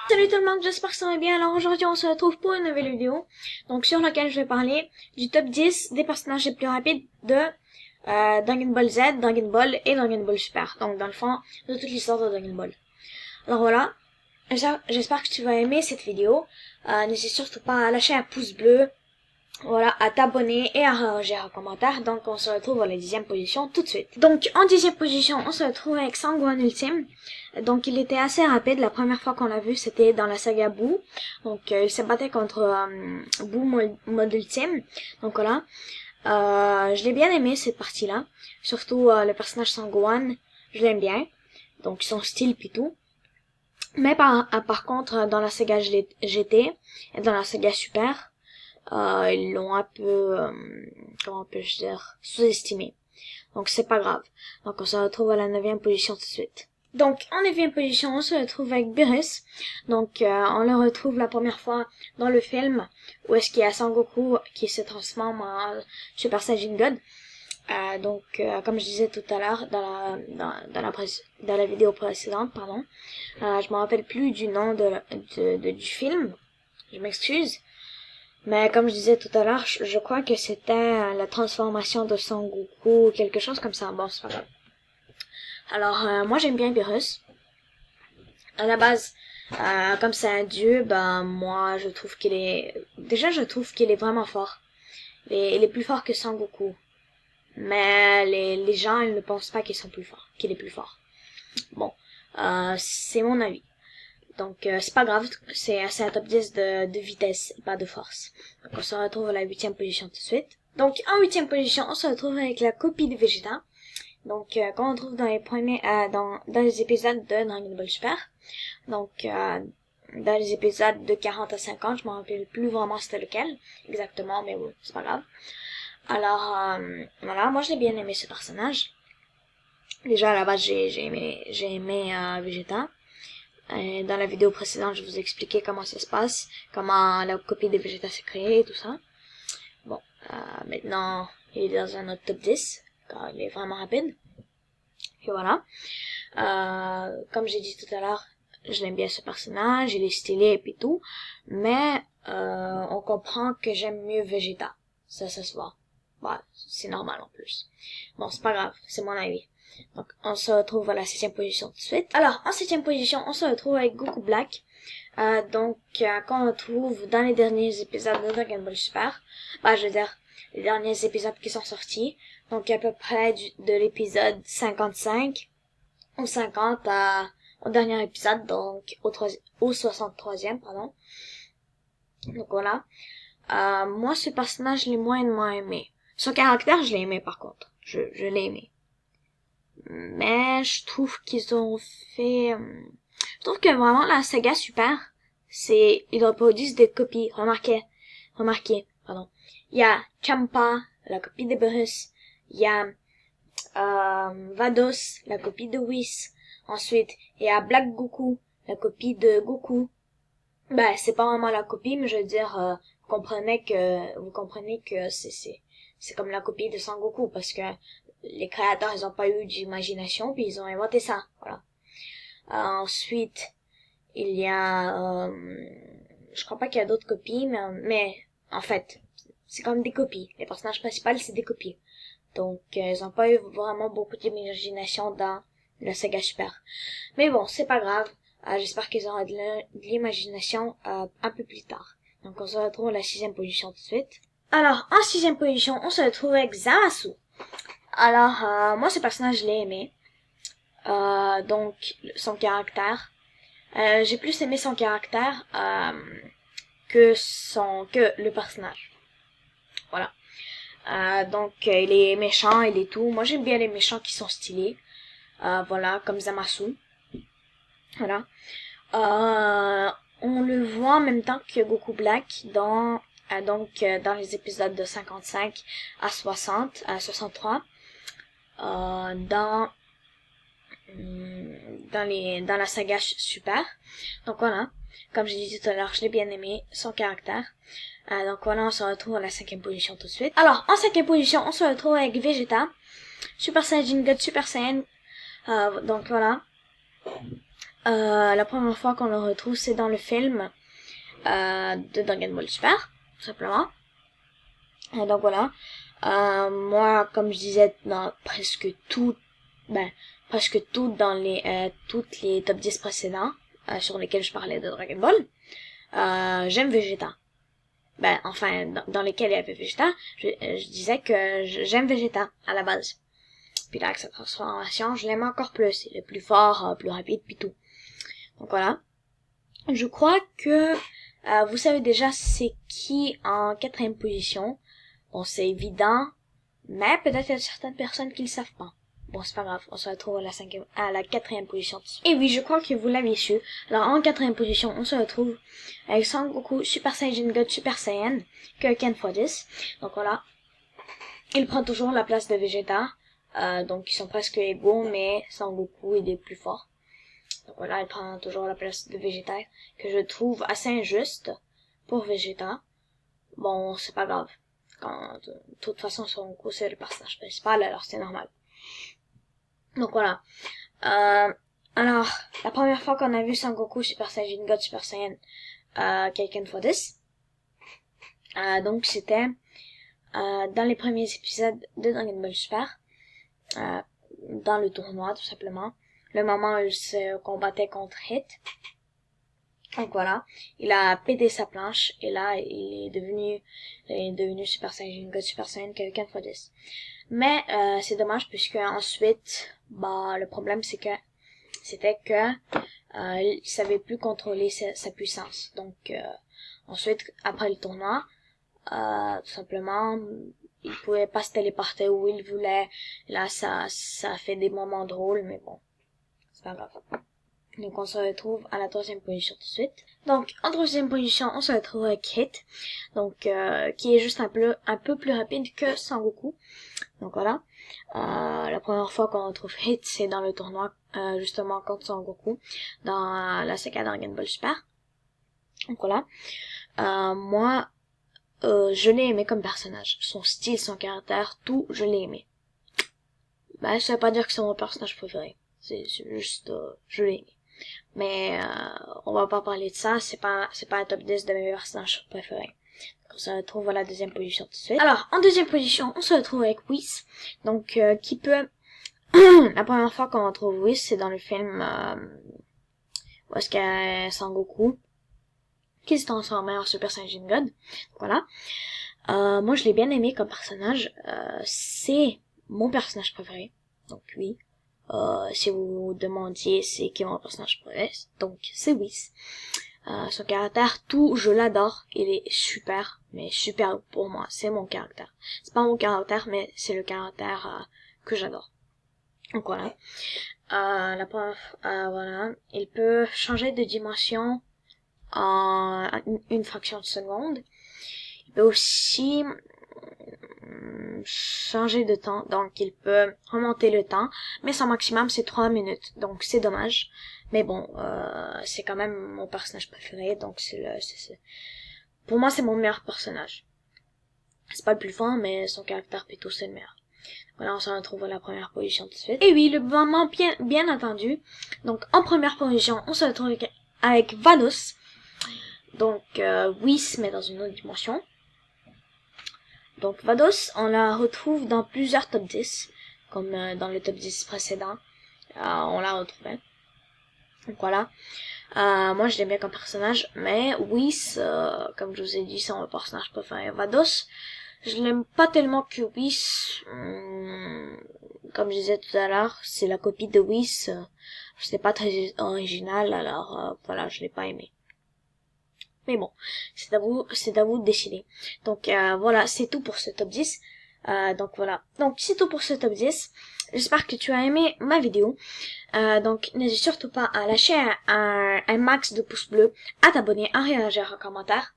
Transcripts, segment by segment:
Salut tout le monde, j'espère que ça va bien. Alors aujourd'hui on se retrouve pour une nouvelle vidéo, donc sur laquelle je vais parler du top 10 des personnages les plus rapides de Dragon Ball Z, Dragon Ball et Dragon Ball Super. Donc dans le fond, de toute l'histoire de Dragon Ball. Alors voilà, j'espère que tu vas aimer cette vidéo. N'hésite surtout pas à lâcher un pouce bleu, voilà, à t'abonner et à réagir en commentaire. Donc on se retrouve à la 10e position tout de suite. Donc en 10e position, on se retrouve avec Sangohan Ultime. Donc il était assez rapide. La première fois qu'on l'a vu, c'était dans la saga Boo. Donc il se battait contre Boo mode Ultime. Donc voilà. Je l'ai bien aimé cette partie-là. Surtout le personnage Sangohan, je l'aime bien. Donc son style pis tout. Mais par contre, dans la saga GT et dans la saga Super, ils l'ont un peu, comment peux-je dire, sous-estimé. Donc c'est pas grave. Donc on se retrouve à la 9e position tout de suite. Donc en 9e position, on se retrouve avec Beerus. Donc on le retrouve la première fois dans le film où est-ce qu'il y a Sangoku qui se transforme en Super Saiyan God. Donc comme je disais tout à l'heure dans la vidéo précédente, pardon, je me rappelle plus du nom du film. Je m'excuse. Mais comme je disais tout à l'heure, je crois que c'était la transformation de Son Goku ou quelque chose comme ça. Bon, c'est pas grave. Alors, moi j'aime bien Beerus. À la base, comme c'est un dieu, ben moi je trouve qu'il est... Déjà je trouve qu'il est vraiment fort. Il est plus fort que Son Goku. Mais les gens ils ne pensent pas qu'il est plus fort. Bon, c'est mon avis. Donc c'est pas grave, c'est un top 10 de vitesse et pas de force. Donc on se retrouve à la 8e position tout de suite. Donc en 8e position, on se retrouve avec la copie de Vegeta. Donc qu'on retrouve dans les premiers dans les épisodes de Dragon Ball Super. Donc dans les épisodes de 40 à 50, je m'en rappelle plus vraiment c'était lequel exactement, mais bon, c'est pas grave. Alors voilà, moi je l'ai bien aimé ce personnage. Déjà à la base j'ai aimé Vegeta. Dans la vidéo précédente, je vous ai expliqué comment ça se passe, comment la copie de Vegeta s'est créée et tout ça. Bon, maintenant, il est dans un autre top 10, car il est vraiment rapide. Et voilà. Comme j'ai dit tout à l'heure, je l'aime bien ce personnage, il est stylé et tout, mais on comprend que j'aime mieux Vegeta. Ça se voit. Bah, c'est normal en plus. Bon, c'est pas grave, c'est mon avis. Donc, on se retrouve à la 6e position tout de suite. Alors, en 7e position, on se retrouve avec Goku Black. Qu'on retrouve dans les derniers épisodes de Dragon Ball Super. Bah, je veux dire, les derniers épisodes qui sont sortis. Donc, à peu près de l'épisode 55 au 50 au dernier épisode, donc au 63e, pardon. Donc, voilà. Moi, ce personnage, je l'ai moins aimé. Son caractère, je l'ai aimé, par contre. Je l'ai aimé. Mais je trouve qu'ils ont fait... Je trouve que vraiment la saga Super, ils reproduisent des copies. Remarquez, pardon. Il y a Champa, la copie de Beerus. Il y a Vados, la copie de Whis. Ensuite, il y a Black Goku, la copie de Goku. Ben, c'est pas vraiment la copie, mais je veux dire, vous comprenez que c'est comme la copie de Sangoku, parce que les créateurs, ils ont pas eu d'imagination, puis ils ont inventé ça, voilà. Ensuite, il y a, je crois pas qu'il y a d'autres copies, mais en fait, c'est comme des copies. Les personnages principaux, c'est des copies. Donc, ils ont pas eu vraiment beaucoup d'imagination dans la saga Super. Mais bon, c'est pas grave. J'espère qu'ils auront de l'imagination un peu plus tard. Donc, on se retrouve à la 6e position tout de suite. Alors, en 6e position, on se retrouve avec Zamasu. Alors, moi, ce personnage, je l'ai aimé. Donc, son caractère. J'ai plus aimé son caractère que le personnage. Voilà. Donc, il est méchant, il est tout. Moi, j'aime bien les méchants qui sont stylés. Voilà, comme Zamasu. Voilà. On le voit en même temps que Goku Black dans les épisodes de 55 à 60, à 63. Dans la saga Super. Donc voilà. Comme j'ai dit tout à l'heure, je l'ai bien aimé, son caractère. Donc voilà, on se retrouve à la 5e position tout de suite. Alors, en 5e position, on se retrouve avec Vegeta. Super Saiyajin God, Super Saiyan. Donc voilà. La première fois qu'on le retrouve, c'est dans le film de Dragon Ball Super, tout simplement. Et donc voilà. Moi, comme je disais, dans presque tout dans toutes les top 10 précédents, sur lesquels je parlais de Dragon Ball, j'aime Vegeta. Enfin, dans lesquels il y avait Vegeta, je disais que j'aime Vegeta, à la base. Puis là, avec sa transformation, je l'aime encore plus. Il est plus fort, plus rapide, puis tout. Donc voilà. Je crois que vous savez déjà c'est qui en 4e position. Bon, c'est évident, mais peut-être il y a certaines personnes qui le savent pas. Bon, c'est pas grave, on se retrouve à la 4e position. Et oui, je crois que vous l'avez su. Alors, en 4e position, on se retrouve avec Sangoku, Super Saiyan God, Super Saiyan, Kaioken x10. Donc voilà. Il prend toujours la place de Vegeta. Donc ils sont presque égaux, mais Sangoku il est plus fort. Donc voilà, il prend toujours la place de Vegeta, que je trouve assez injuste pour Vegeta. Bon, c'est pas grave. De toute façon, Sangoku c'est le personnage principal, alors c'est normal. Donc voilà. Alors, la première fois qu'on a vu Sangoku, Super Saiyan God, Super Saiyan, Kaioken x10, donc c'était dans les premiers épisodes de Dragon Ball Super, dans le tournoi tout simplement, le moment où il se combattait contre Hit. Donc voilà, il a pété sa planche et là il est devenu Super Saiyan God, Super Saiyan Kaioken x10. Mais c'est dommage puisque ensuite, le problème c'était que il savait plus contrôler sa puissance. Donc ensuite, après le tournoi, tout simplement, il pouvait pas se téléporter où il voulait. Là, ça a fait des moments drôles, mais bon, c'est pas grave. Donc on se retrouve à la 3e position tout de suite. Donc en 3e position, on se retrouve avec Hit, donc qui est juste un peu plus rapide que Sangoku. Donc voilà. La première fois qu'on retrouve Hit, c'est dans le tournoi justement contre Sangoku dans la saga Dragon Ball Super. Donc voilà. Moi, je l'ai aimé comme personnage. Son style, son caractère, tout, je l'ai aimé. Ça veut pas dire que c'est mon personnage préféré. C'est juste, je l'ai aimé. Mais on va pas parler de ça, c'est pas un top 10 de mes personnages préférés. Donc on se retrouve à la 2e position tout de suite. Alors, en 2e position, on se retrouve avec Whis. Donc, qui peut... La première fois qu'on retrouve Whis, c'est dans le film où est-ce qu'il y a Sangoku qui se transforme en Super Saiyan God. Voilà. Moi, je l'ai bien aimé comme personnage. C'est mon personnage préféré. Donc oui. Si vous vous demandiez c'est qui est mon personnage préféré, donc c'est Whis. Son caractère, tout, je l'adore. Il est super, mais super pour moi. C'est mon caractère. C'est pas mon caractère, mais c'est le caractère que j'adore. Donc voilà. Voilà. Il peut changer de dimension en une fraction de seconde. Il peut aussi changer de temps, donc il peut remonter le temps, mais son maximum c'est 3 minutes, donc c'est dommage. Mais bon, c'est quand même mon personnage préféré, donc pour moi c'est mon meilleur personnage. C'est pas le plus fort, mais son caractère plutôt c'est le meilleur. Voilà, on se retrouve à la première position tout de suite. Et oui, le moment bien entendu. Donc en première position, on se retrouve avec Vados. Donc Whis, mais dans une autre dimension. Donc Vados, on la retrouve dans plusieurs top 10, comme dans le top 10 précédent, on la retrouvait. Donc voilà. Moi je l'aime bien comme personnage, mais Whis, comme je vous ai dit, c'est mon personnage préféré. Vados, je l'aime pas tellement que Whis. Comme je disais tout à l'heure, c'est la copie de Whis. C'est pas très original, alors voilà, je l'ai pas aimé. Mais bon, c'est à vous de décider. Donc voilà, c'est tout pour ce top 10. Donc voilà. Donc c'est tout pour ce top 10. J'espère que tu as aimé ma vidéo. Donc n'hésite surtout pas à lâcher un max de pouces bleus, à t'abonner, à réagir en commentaire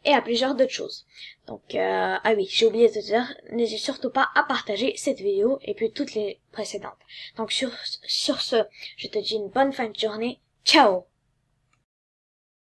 et à plusieurs d'autres choses. Donc ah oui, j'ai oublié de te dire, n'hésite surtout pas à partager cette vidéo et puis toutes les précédentes. Donc sur ce, je te dis une bonne fin de journée. Ciao.